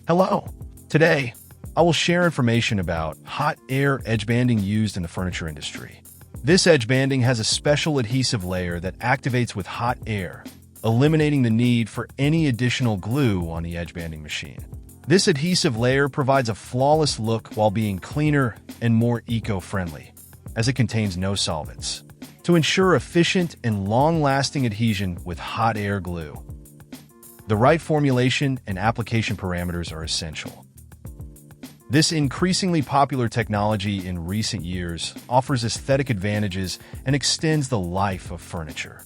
Hello. Today, I will share information about hot air edge banding used in the furniture industry. This edge banding has a special adhesive layer that activates with hot air, eliminating the need for any additional glue on the edge banding machine. This adhesive layer provides a flawless look while being cleaner and more eco-friendly, as it contains no solvents, to ensure efficient and long-lasting adhesion with hot air glue. The right formulation and application parameters are essential. This increasingly popular technology in recent years offers aesthetic advantages and extends the life of furniture.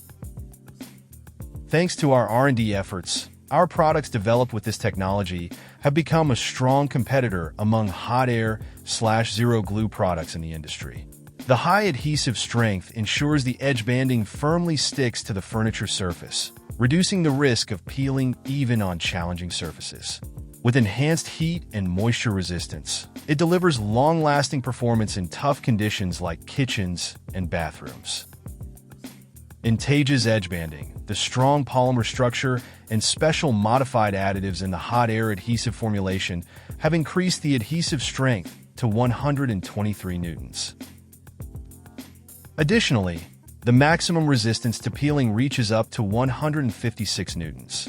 Thanks to our R&D efforts, our products developed with this technology have become a strong competitor among hot air/zero glue products in the industry. The high adhesive strength ensures the edge banding firmly sticks to the furniture surface, reducing the risk of peeling even on challenging surfaces. With enhanced heat and moisture resistance, it delivers long-lasting performance in tough conditions like kitchens and bathrooms. Inteja's edge banding, the strong polymer structure, and special modified additives in the hot air adhesive formulation have increased the adhesive strength to 123 newtons. Additionally, the maximum resistance to peeling reaches up to 156 newtons.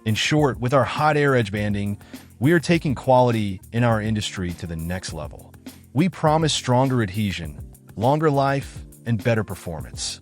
In short, with our hot air edge banding, we are taking quality in our industry to the next level. We promise stronger adhesion, longer life, and better performance.